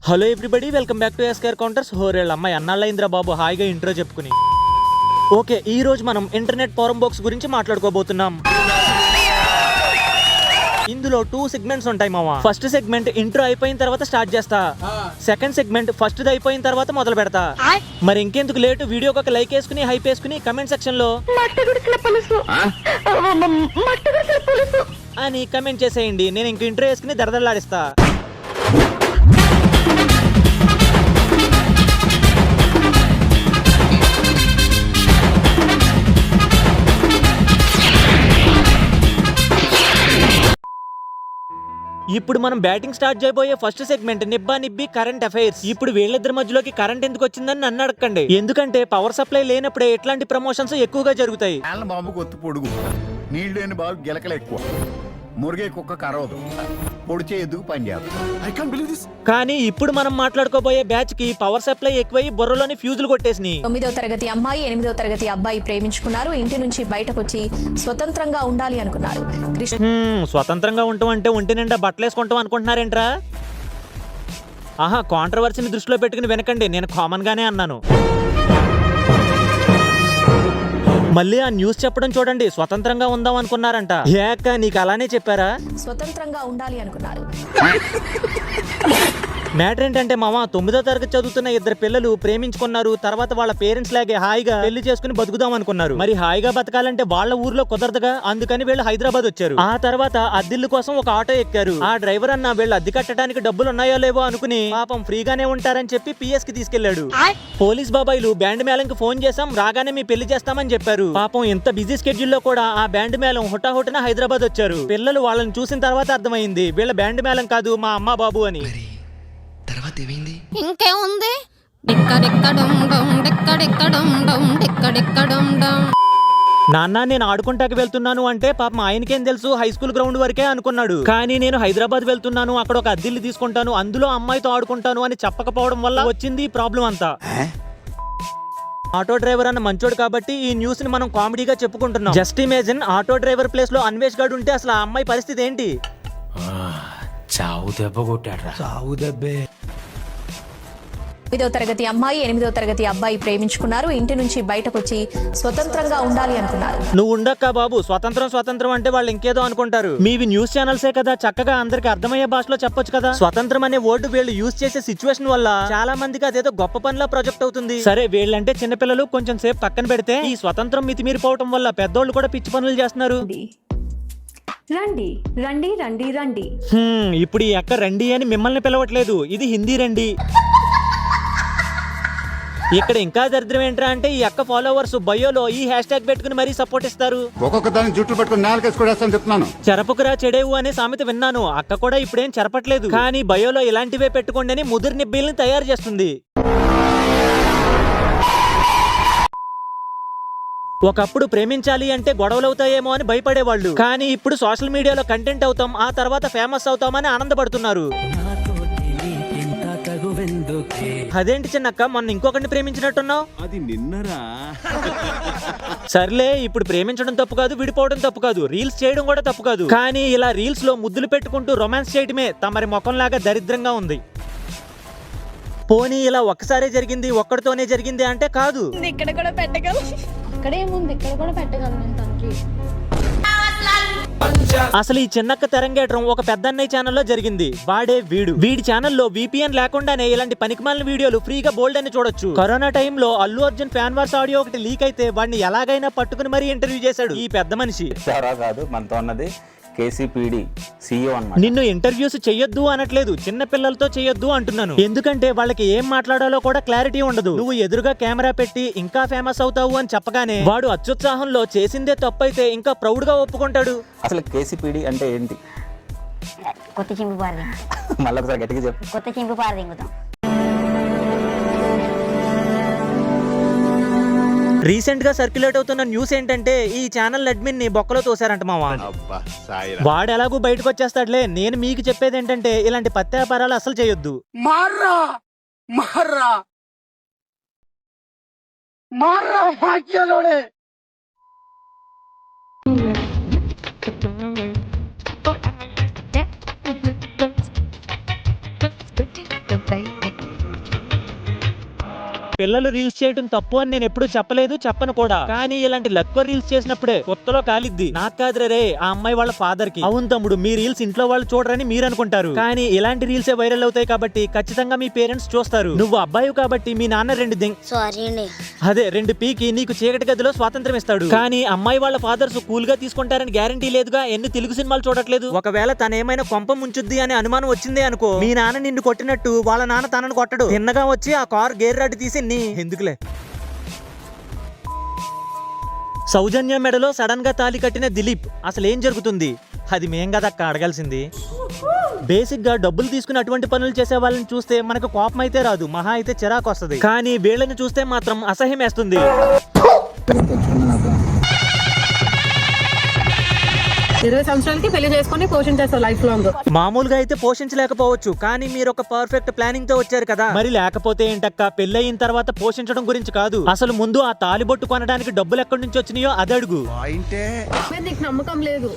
Hello everybody, welcome back to S care counters. హోరేళ్ళ అమ్మాయి అన్నాళ్ళైంద్ర బాబు హాయిగా ఇంట్రో చెప్పుకుని. ఓకే, ఈ రోజు మనం ఇంటర్నెట్ ఫోరం బాక్స్ గురించి మాట్లాడుకోబోతున్నాం. ఇందులో 2 సెగ్మెంట్స్ ఉంటాయి మావా. ఫస్ట్ సెగ్మెంట్ ఇంట్రో అయిపోయిన తర్వాత స్టార్ట్ చేస్తా. సెకండ్ సెగ్మెంట్ ఫస్ట్ ది అయిపోయిన తర్వాత మొదలు పెడతా. మరి ఇంకెందుకు లేటు, వీడియోకి ఒక లైక్ వేసుకుని హైప్ వేసుకుని కమెంట్ సెక్షన్ లో అని కమెంట్ చేసేయండి. నేను ఇంక ఇంట్రో వేసుకుని దరదలాడిస్తా. ఇప్పుడు మనం బ్యాటింగ్ స్టార్ట్ చేయబోయే ఫస్ట్ సెగ్మెంట్ నిబ్బా నిబ్బి కరెంట్ అఫైర్స్. ఇప్పుడు వీళ్ళిద్దరి మధ్యలోకి కరెంట్ ఎందుకు వచ్చిందని నన్ను అడగండి. ఎందుకంటే పవర్ సప్లై లేనప్పుడే ఇట్లాంటి ప్రమోషన్స్ ఎక్కువగా జరుగుతాయి. బాబు కొత్త పొడుగు, నీళ్ళు లేని బాబు గిలకలు ఎక్కువ, మురిగే కుక్క కరవదు, పొడిచే ఎదుగు పని చేస్తుంది. కానీ ఇప్పుడు మనం మాట్లాడుకోబోయే బ్యాచ్ కి పవర్ సప్లై ఎక్కువై బుర్రలోని ఫ్యూజులు కొట్టేసినాయి. 9వ తరగతి అమ్మాయి 8వ తరగతి అబ్బాయి ప్రేమించుకున్నారు. ఇంటి నుంచి బయటకు వచ్చి స్వతంత్రంగా ఉండాలి అనుకున్నారు. స్వతంత్రంగా ఉంటాం అంటే ఒంటి నిండా బట్టలేసుకుంటాం అనుకుంటున్నారేంట్రా? ఆహా, కాంట్రవర్సీని దృష్టిలో పెట్టుకుని వినకండి, నేను కామన్ గానే అన్నాను. మళ్ళీ ఆ న్యూస్ చెప్పడం చూడండి, స్వతంత్రంగా ఉందాం అనుకున్నారంట. ఏక నీకు అలానే చెప్పారా? స్వతంత్రంగా ఉండాలి అనుకున్నారు. మ్యాటర్ ఏంటంటే మామ, 9వ తరగతి చదువుతున్న ఇద్దరు పిల్లలు ప్రేమించుకున్నారు. తర్వాత వాళ్ళ పేరెంట్స్ లాగే హాయిగా పెళ్లి చేసుకుని బతుకుదాం అనుకున్నారు. మరి హాయిగా బతకాలంటే వాళ్ళ ఊర్లో కుదరదుగా, అందుకని వీళ్ళు హైదరాబాద్ వచ్చారు. ఆ తర్వాత అద్దెల్లు కోసం ఒక ఆటో ఎక్కారు. ఆ డ్రైవర్ అన్న వీళ్ళు అద్దె కట్టడానికి డబ్బులు ఉన్నాయో లేవో అనుకుని పాపం ఫ్రీగానే ఉంటారని చెప్పి పిఎస్ కి తీసుకెళ్లాడు. పోలీస్ బాబాయిలు బ్యాండ్ మేళంకి ఫోన్ చేసాం, రాగానే మీ పెళ్లి చేస్తామని చెప్పారు. పాపం ఇంత బిజీ స్కెడ్యూల్ లో కూడా ఆ బ్యాండ్ మేళం హుటాహుటిన హైదరాబాద్ వచ్చారు. పిల్లలు వాళ్ళని చూసిన తర్వాత అర్థమైంది వీళ్ళ బ్యాండ్ మేళం కాదు, మా అమ్మ బాబు అని. ఇంకేముంది, నాన్న నేను ఆడుకుంటాకి వెళ్తున్నాను అంటే పాపం ఆయనకేం తెలుసు, హై స్కూల్ గ్రౌండ్ వరకే అనుకున్నాడు. కానీ నేను హైదరాబాద్ వెళ్తున్నాను, అక్కడ ఒక అద్దెల్లు తీసుకుంటాను, అందులో అమ్మాయితో ఆడుకుంటాను అని చెప్పకపోవడం వల్ల వచ్చింది ప్రాబ్లం అంతా. ఆటో డ్రైవర్ అన్న మంచోడు కాబట్టి ఈ న్యూస్ ని మనం కామెడీగా చెప్పుకుంటున్నాం. Just imagine, auto driver place లో అన్వేష్ గాడు ఉంటే అసలు ఆ అమ్మాయి పరిస్థితి ఏంటి? చావు దెబ్బ కొట్టాడు. చావు దెబ్బే. 9వ తరగతి అమ్మాయి 8వ తరగతి అబ్బాయి ప్రేమించుకున్నారు. ఇంటి నుంచి బయటకు వచ్చి స్వతంత్రంగా ఉండాలి అనుకున్నారు. నువ్వు ఉండక్క బాబు, స్వతంత్రం అంటే వాళ్ళు ఇంకేదో అనుకుంటారు. మీవి న్యూస్ ఛానల్సే కదా, చక్కగా అందరికి అర్థమయ్యే భాషలో చెప్పొచ్చు కదా. స్వతంత్రం అనే వర్డ్ వీళ్ళు యూజ్ చేసే సిచ్యువేషన్ వల్ల చాలా మందికి అదేదో గొప్ప పనిలా ప్రొజెక్ట్ అవుతుంది. సరే, వీళ్ళంటే చిన్నపిల్లలు, కొంచెం సేపు పక్కన పెడితే ఈ స్వతంత్రం మితిమీరిపోవటం వల్ల పెద్దోళ్ళు కూడా పిచ్చి పనులు చేస్తున్నారు. రండి రండి రండి రండి. ఇప్పుడు ఈ అక్క రండి అని మిమ్మల్ని పిలవట్లేదు, ఇది హిందీ రండి. ఇక్కడ ఇంకా దరిద్రం ఏంట్రా అంటే ఈ అక్క ఫాలోవర్స్ బయోలో ఈ హ్యాష్ ట్యాగ్ పెట్టుకుని మరీ సపోర్ట్ ఇస్తారు. ఒక్కొక్క దాన్ని జుట్టు పట్టుకుని నేలకేసుకొడేస్తాను చెప్తున్నాను. చెరపుకురా చెడేవు అనే సామెత విన్నాను. అక్క కూడా ఇప్పుడేం చెరపట్లేదు, కానీ బయోలో ఇలాంటివే పెట్టుకోండి అని ముదిరి నిబ్బీల్ని తయారు చేస్తుంది. ఒకప్పుడు ప్రేమించాలి అంటే గొడవలవుతాయేమో అని భయపడేవాళ్ళు, కానీ ఇప్పుడు సోషల్ మీడియాలో కంటెంట్ అవుతాం, ఆ తర్వాత ఫేమస్ అవుతామని ఆనందపడుతున్నారు. అదేంటి చిన్నక్క, మొన్న ఇంకొకరిని ప్రేమించినట్టున్నావు? అది నిన్నరా. సర్లే, ఇప్పుడు ప్రేమించడం తప్పు కాదు, విడిపోవడం తప్పు కాదు, రీల్స్ చేయడం కూడా తప్పు కాదు. కానీ ఇలా రీల్స్ లో ముద్దులు పెట్టుకుంటూ రొమాన్స్ చేయడమే తమరి ముఖంలాగా దరిద్రంగా ఉంది. పోనీ ఇలా ఒక్కసారే జరిగింది, ఒక్కడితోనే జరిగింది అంటే కాదు. ఇక్కడ కూడా పెట్టగలను, ఇక్కడేముంది, ఇక్కడ కూడా పెట్టగలను. అసలు ఈ చిన్నక్క తెరంగేట్రం ఒక పెద్దన్నయ్య ఛానల్లో జరిగింది. వాడే వీడి ఛానల్లో VPN లేకుండానే ఇలాంటి పనికిమాలిన వీడియోలు ఫ్రీగా బోల్డ్ అని చూడొచ్చు. కరోనా టైంలో Allu Arjun fan wars audio ఒకటి లీక్ అయితే వాడిని ఎలాగైనా పట్టుకుని మరీ ఇంటర్వ్యూ చేశాడు ఈ పెద్ద మనిషి. కాదు, మనతో ఉన్నది KCPD CEO అన్నమాట. నిన్ను ఇంటర్వ్యూస్ చెయ్యొద్దు అనట్లేదు, చిన్న పిల్లలతో చెయ్యొద్దు అంటున్నాను. ఎందుకంటే వాళ్ళకి ఏం మాట్లాడాలో కూడా క్లారిటీ ఉండదు. నువ్వు ఎదురుగా కెమెరా పెట్టి ఇంకా ఫేమస్ అవుతావు అని చెప్పగానే వాడు అత్యుత్సాహంలో చేసిందే తప్పైతే ఇంకా ప్రౌడ్ గా ఒప్పుకుంటాడు. అసలు KCPD అంటే ఏంటి? కొత్త చింపు పారది. మళ్ళీ ఒకసారి గట్టిగా చెప్పు. కొత్త చింపు పారదింగుతాం. రీసెంట్ గా సర్క్యులేట్ అవుతున్న న్యూస్ ఏంటంటే ఈ ఛానల్ అడ్మిన్ ని బొక్కలో తోసారంట మావా. వాడు ఎలాగూ బయటకు వచ్చేస్తాడులే. నేను మీకు చెప్పేది ఏంటంటే ఇలాంటి పత్యాపారాలు అసలు చేయొద్దు. Bye. పిల్లలు రీల్స్ చేయడం తప్పు అని నేను ఎప్పుడు చెప్పలేదు, చెప్పను కూడా. కానీ ఇలాంటి లక్కువ రీల్స్ చేసినప్పుడే కొత్తలో కాలిద్ది. నాకు కాదురే రే, ఆ అమ్మాయి వాళ్ళ ఫాదర్ కి. అవును తమ్ముడు, మీ రీల్స్ ఇంట్లో వాళ్ళు చూడరని మీరు అనుకుంటారు, కానీ ఇలాంటి రీల్సే వైరల్ అవుతాయి కాబట్టి ఖచ్చితంగా మీ పేరెంట్స్ చూస్తారు. నువ్వు అబ్బాయి కాబట్టి మీ నాన్న రెండు పీకి నీకు చీకటి గదిలో స్వాతంత్రం ఇస్తాడు. కానీ అమ్మాయి వాళ్ళ ఫాదర్స్ కూల్ గా తీసుకుంటారని గ్యారంటీ లేదుగా. ఎన్ని తెలుగు సినిమాలు చూడట్లేదు? ఒకవేళ తనేమైనా కొంప ముంచుద్ది అనే అనుమానం వచ్చిందే అనుకో, మీ నాన్న నిన్ను కొట్టినట్టు వాళ్ళ నాన్న తనను కొట్టడు. తిన్నగా వచ్చి ఆ కార్ గేర్ రాడ్ తీసి ఎందుకులే. సౌజన్య మెడలో సడన్ గా తాళి కట్టిన దిలీప్, అసలు ఏం జరుగుతుంది? అది మేం కదా అక్క అడగాల్సింది. బేసిక్ గా డబ్బులు తీసుకుని అటువంటి పనులు చేసే వాళ్ళని చూస్తే మనకు కోపం అయితే రాదు, మహా అయితే చిరాకు వస్తుంది. కానీ వీళ్ళని చూస్తే మాత్రం అసహ్యం వేస్తుంది. 20 సంవత్సరాలకి పెళ్లి చేసుకుని పోషించేస్తావు లైఫ్ లాంగ్. మామూలుగా అయితే పోషించలేకపోవచ్చు, కానీ మీరు ఒక పర్ఫెక్ట్ ప్లానింగ్ తో వచ్చారు కదా. మరి లేకపోతే ఏంటక్క? పెళ్ళయిన తర్వాత పోషించడం గురించి కాదు, అసలు ముందు ఆ తాలిబొట్టు కొనడానికి డబ్బులు ఎక్కడి నుంచి వచ్చినాయో అది అడుగు. నీకు నమ్మకం లేదు.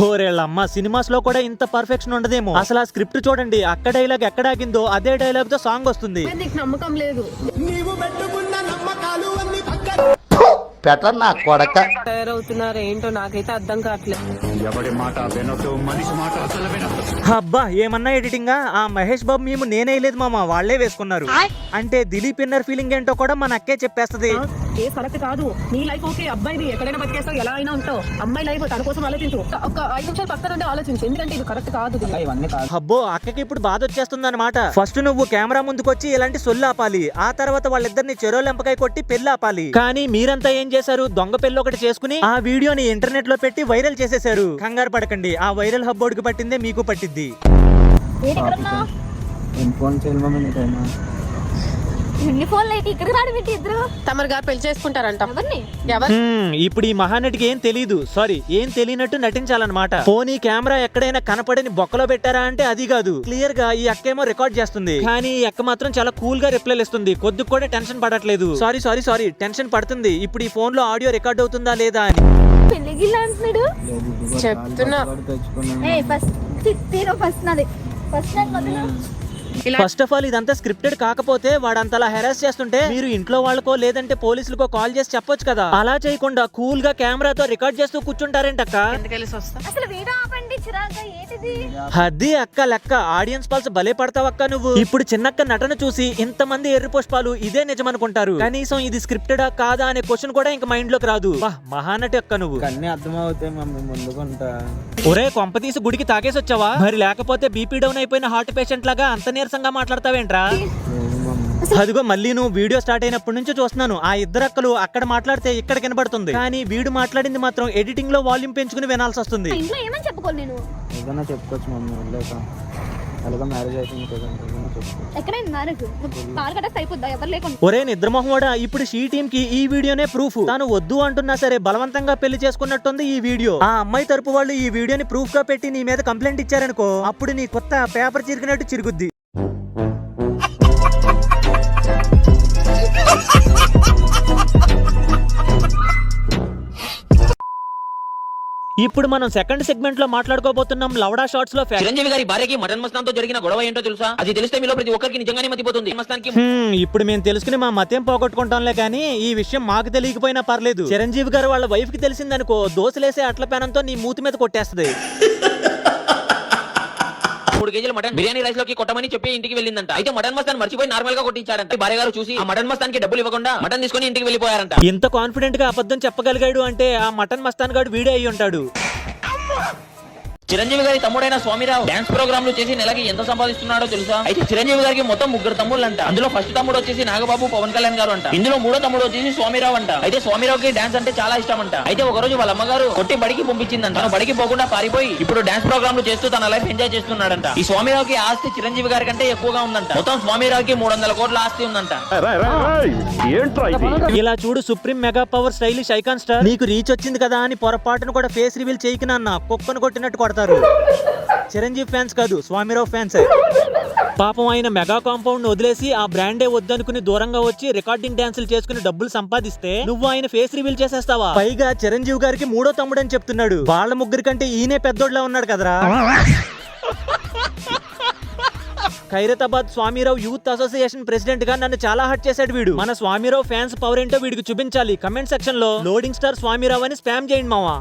హోరేళ్ళమ్మ, సినిమాస్ లో కూడా ఇంత పర్ఫెక్షన్ ఉండదేమో. అసలు ఆ స్క్రిప్ట్ చూడండి, అక్క డైలాగ్ ఎక్కడ ఆగిందో అదే డైలాగ్ తో సాంగ్ వస్తుంది. నీకు నమ్మకం లేదు. పెట్టన్నా కొడక తయారవుతున్నారు ఏంటో నాకైతే అర్థం కావట్లేదు. ఎవడి మాట వినొద్దు, మనిషి మాట అసలు వినొద్దు. అబ్బా ఏమన్నా ఎడిటింగ్. ఆ మహేష్ బాబు మేము నేనే లేదు మామ, వాళ్లే వేసుకున్నారు. అంటే దిలీప్ ఇన్నర్ ఫీలింగ్ ఏంటో కూడా మన అక్కే చెప్పేస్తది. ఏ కరెక్ట్ కాదు. నీ లైఫ్ ఓకే, అబ్బాయిది ఎక్కడైనా బతికేస్తావు, ఎలా అయినా ఉంటావు. అమ్మాయి లైఫ్ తన కోసం ఆలోచించు. ఒక 5 నిమిషాలు పక్కన ఉండి ఆలోచించు, ఎందుకంటే ఇది కరెక్ట్ కాదు. అబ్బో అక్కకి ఇప్పుడు బాధ వచ్చేస్తుంది అనమాట. ఫస్ట్ నువ్వు కెమెరా ముందుకొచ్చి ఇలాంటి సొల్లు ఆపాలి, ఆ తర్వాత వాళ్ళిద్దరిని చెరో లెంపకాయ కొట్టి పెళ్లి ఆపాలి. కానీ మీరంతా ఏం చేశారు? దొంగ పెళ్లి ఒకటి చేసుకుని ఆ వీడియోని ఇంటర్నెట్ లో పెట్టి వైరల్ చేసేశారు. కంగారు పడకండి, ఆ వైరల్ హబ్బోడికి పట్టిందే మీకు పట్టిద్ది. తమరు గారు పెళ్లి చేసుకుంటారంట. ఇప్పుడు ఈ మహానటికి ఏం తెలీదు, సారీ ఏం తెలియనట్టు నటించాలన్నమాట. పోనీ కెమెరా ఎక్కడైనా కనపడని బొక్కలో పెట్టారా అంటే అది కాదు, క్లియర్ గా ఈ అక్కేమో రికార్డ్ చేస్తుంది. కానీ ఈ అక్క మాత్రం చాలా కూల్ గా రిప్లైలు ఇస్తుంది, కొద్దిగా కూడా టెన్షన్ పడట్లేదు. సారీ టెన్షన్ పడుతుంది. ఇప్పుడు ఈ ఫోన్ లో ఆడియో రికార్డ్ అవుతుందా లేదా అని చెప్తున్నా. ఫస్ట్ ఆఫ్ ఆల్ ఇదంతా స్క్రిప్టెడ్ కాకపోతే వాడంతలా హెరాస్ చేస్తుంటే మీరు ఇంట్లో వాళ్ళకో లేదంటే పోలీసులకో కాల్ చేసి చెప్పొచ్చు కదా. అలా చేయకుండా కూల్ గా కెమెరాతో రికార్డ్ చేస్తూ కూర్చుంటారేంటక్క? అది అక్క లెక్క. ఆడియన్స్ పాల్స్ భలే పడతావక్క నువ్వు. ఇప్పుడు చిన్నక్క నటన చూసి ఇంతమంది ఎర్రి పుష్పాలు ఇదే నిజమనుకుంటారు. కనీసం ఇది స్క్రిప్టెడా కాదా అనే క్వశ్చన్ కూడా ఇంకా మైండ్ లోకి రాదు. మహానటి అక్క నువ్వు. ఒరే కొంపతీసి గుడికి తాగేసి వచ్చావా? మరి లేకపోతే బీపీ డౌన్ అయిపోయిన హార్ట్ పేషెంట్ లాగా అంత నీరసంగా మాట్లాడతావేంట్రా? అదిగో మళ్ళీ నువ్వు వీడియో స్టార్ట్ అయినప్పటి నుంచి చూస్తున్నాను, ఆ ఇద్దరు అక్కలు అక్కడ మాట్లాడితే ఇక్కడ వినబడుతుంది, కానీ వీడు మాట్లాడింది మాత్రం ఎడిటింగ్ లో వాల్యూమ్ పెంచుకుని వినాల్సి వస్తుంది. ఒరే నిద్రమోహంవాడా, ఇప్పుడు షీ టీమ్ కి ఈ వీడియోనే ప్రూఫ్. తాను వద్దు అంటున్నా సరే బలవంతంగా పెళ్లి చేసుకున్నట్టుంది ఈ వీడియో. ఆ అమ్మాయి తరపు వాళ్ళు ఈ వీడియోని ప్రూఫ్ గా పెట్టి నీ మీద కంప్లైంట్ ఇచ్చారనుకో, అప్పుడు నీ కొత్త పేపర్ చిరిగినట్టు చిరుగుద్ది. ఇప్పుడు మనం సెకండ్ సెగ్మెంట్ లో మాట్లాడుకోబోతున్నాం లవడా షార్ట్స్ లో చిరంజీవి గారి భార్యకి మటన్ మస్తాన్ తో జరిగిన గొడవ ఏంటో తెలుసా? అది తెలిస్తే మీలో ప్రతి ఒక్కరికి నిజంగానే మతిపోతుంది. ఇప్పుడు మేము తెలుసుకుని మా మతం పోగొట్టుకుంటాంలే, కానీ ఈ విషయం మాకు తెలియకపోయినా పర్లేదు. చిరంజీవి గారు వాళ్ళ వైఫ్ కి తెలిసిందనుకో, దోశలేసే అట్ల పేనంతో నీ మూతి మీద కొట్టేస్తది. 3 కేజీల మటన్ బిర్యానీ రైస్ లోకి కొట్టమని చెప్పి ఇంటికి వెళ్ళిందంట. అయితే మటన్ మస్తాన్ మర్చిపోయి నార్మల్ గా కొట్టించాడంట. భార్య గారు చూసి ఆ మటన్ మస్తాన్ కి డబ్బులు ఇవ్వకుండా మటన్ తీసుకుని ఇంటికి వెళ్ళిపోయారంట. ఇంత కాన్ఫిడెంట్ గా అబద్ధం చెప్పగలిగాడు అంటే ఆ మటన్ మస్తాన్ గాడు వీడే అయి ఉంటాడు. చిరంజీవి గారి తమ్ముడైన స్వామిరావు డాన్స్ ప్రోగ్రాంలు చేసి నెలకి ఎంత సంపాదిస్తున్నాడో తెలుసా? అయితే చిరంజీవి గారికి మొత్తం 3 తమ్ముళ్ళు అంట. అందులో ఫస్ట్ తమ్ముడు వచ్చేసి నాగబాబు పవన్ కళ్యాణ్ గారు అంట. ఇందులో 3వ తమ్ముడు వచ్చేసి స్వామిరావు అంట. అయితే స్వామిరావుకి డాన్స్ అంటే చాలా ఇష్టం అంట. అయితే ఒక రోజు వాళ్ళ అమ్మగారు కొట్టి బడికి పంపించిందంట. తను బడికి పోకుండా పారిపోయి ఇప్పుడు డాన్స్ ప్రోగ్రాంలు చేస్తూ తన లైఫ్ ఎంజాయ్ చేస్తున్నాడంట. ఈ స్వామిరావుకి ఆస్తి చిరంజీవి గారి కంటే ఎక్కువగా ఉందంట. మొత్తం స్వామిరావుకి 300 కోట్ల ఆస్తి ఉందంట. ఇలా చూడు, supreme mega power stylish icon star, నీకు రీచ్ వచ్చింది కదా అని పొరపాటును కూడా ఫేస్ రివీల్ చేయకి నాన్న కుక్కను కొట్టినట్టు కొడతారు. చిరంజీవి ఫ్యాన్స్ కాదు, స్వామిరావు ఫ్యాన్స్. పాపం ఆయన మెగా కాంపౌండ్ వదిలేసి ఆ బ్రాండే వద్దనుకుని దూరంగా వచ్చి రికార్డింగ్ డాన్సులు చేసుకుని డబ్బులు సంపాదిస్తే నువ్వు ఆయన ఫేస్ రివీల్ చేసేస్తావా? పైగా చిరంజీవి గారికి 3వ తమ్ముడు అని చెప్తున్నాడు. వాళ్ళ ముగ్గురి కంటే ఈయనే పెద్దోడ్లా ఉన్నాడు కదరా. Khairatabad Swamirao youth association president గా నన్ను చాలా హర్ట్ చేశాడు వీడు. మన స్వామిరావు ఫ్యాన్స్ పవర్ ఏంటో వీడికి చూపించాలి. కమెంట్ సెక్షన్ లో లోడింగ్ స్టార్ స్వామిరావు అని స్పామ్ చేయండి మావా.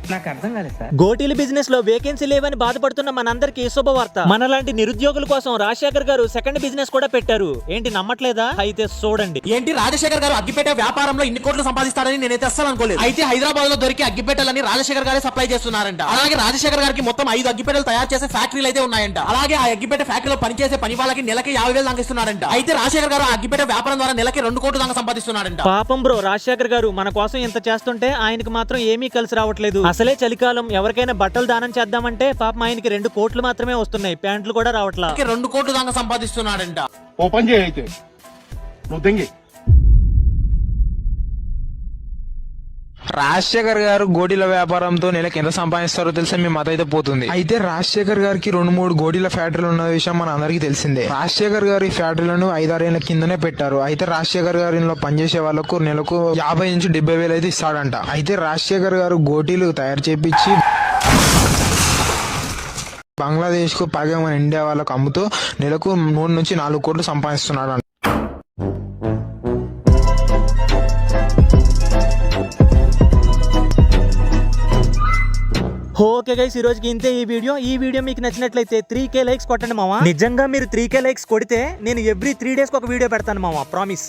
నాకు అర్థం కాలేదు సార్. గోటీల బిజినెస్ లో వేకెన్సీ లేవని బాధపడుతున్న మనందరికి శుభవార్త. మనలాంటి నిరుద్యోగుల కోసం రాజశేఖర్ గారు సెకండ్ బిజినెస్ కూడా పెట్టారు. ఏంటి నమ్మట్లేదా? అయితే చూడండి. ఏంటి రాజశేఖర్ గారు అగ్గిపేట వ్యాపారంలో ఇన్ని కోట్లు సంపాదిస్తారని నేనైతే అస్సలు అనుకోలేదు. అయితే హైదరాబాద్ లో దొరికి అగ్గిపేటలని రాజశేఖర్ గారే సప్లై చేస్తున్నారంట. అలాగే రాజశేఖర్ గారికి మొత్తం 5 అగ్గిపేటలు తయారు చేసే ఫ్యాక్టరీలు అయితే ఉన్నాయంట. అలాగే ఆ అగ్గిపేట ఫ్యాక్టరీలో పనిచేసే పని వాళ్ళకి నెలకి 50,000 దాకా ఇస్తున్నారంట. అయితే రాజశేఖర్ గారు ఆ అగ్గిపేట వ్యాపారం ద్వారా నెలకి 2 కోట్లు దాకా సంపాదిస్తున్నారంట. పాపం బ్రో, రాజశేఖర్ గారు మన కోసం ఇంత చేస్తుంటే ఆయనకి మాత్రం ఏమీ కలిసి రావట్లేదు. అసలే చలికాలం, ఎవరికైనా బట్టలు దానం చేద్దామంటే పాపం ఆయనకి 2 కోట్లు మాత్రమే వస్తున్నాయి, ప్యాంట్లు కూడా రావట్లా. 2 కోట్లు దాకా సంపాదిస్తున్నాడంట. ఓపెన్ చేయి అయితే నువ్వు దెంగి. రాజశేఖర్ గారు గోడీల వ్యాపారంతో నెలకి ఎంత సంపాదిస్తారో తెలిసే మీ మత అయితే పోతుంది. అయితే రాజశేఖర్ గారికి 2-3 గోడీల ఫ్యాక్టరీలు ఉన్న విషయం మన అందరికీ తెలిసిందే. రాజశేఖర్ గారి ఫ్యాక్టరీలను 5-6 ఏళ్ల కిందనే పెట్టారు. అయితే రాజశేఖర్ గారిలో పనిచేసే వాళ్ళకు నెలకు 50 నుంచి 70 వేలు అయితే ఇస్తాడంట. అయితే రాజశేఖర్ గారు గోటీలు తయారు చేపించి బంగ్లాదేశ్ కు పైగా మన ఇండియా వాళ్ళకు అమ్ముతూ నెలకు 3 నుంచి 4 కోట్లు సంపాదిస్తున్నాడు. ఓకే గైస్, ఈ రోజుకి ఇంతే ఈ వీడియో మీకు నచ్చినట్లయితే 3K లైక్స్ కొట్టండి మావా. నిజంగా మీరు 3K లైక్స్ కొడితే నేను ఎవ్రీ 3 డేస్ ఒక వీడియో పెడతాను మావా, ప్రామిస్.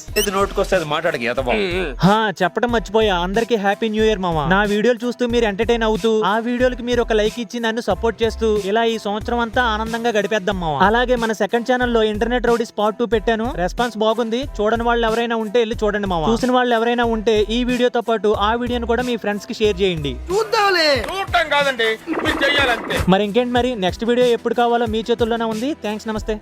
చెప్పడం మర్చిపోయా, అందరికి హ్యాపీ న్యూ ఇయర్ మావా. నా వీడియోలు చూస్తూ మీరు ఎంటర్టైన్ అవుతూ ఆ వీడియోలకి మీరు ఒక లైక్ ఇచ్చి నన్ను సపోర్ట్ చేస్తూ ఇలా ఈ సంవత్సరం అంతా ఆనందంగా గడిపేద్దాం మావా. అలాగే మన సెకండ్ ఛానల్లో ఇంటర్నెట్ రౌడీస్ పార్ట్ 2 పెట్టాను. రెస్పాన్స్ బాగుంది. చూడని వాళ్ళు ఎవరైనా ఉంటే వెళ్ళి చూడండి మావా. చూసిన వాళ్ళు ఎవరైనా ఉంటే ఈ వీడియోతో పాటు ఆ వీడియోని కూడా మీ ఫ్రెండ్స్ కి షేర్ చేయండి. మరి ఇంకేంటి, మరి నెక్స్ట్ వీడియో ఎప్పుడు కావాలో మీ చేతుల్లోనే ఉంది. థ్యాంక్స్, నమస్తే.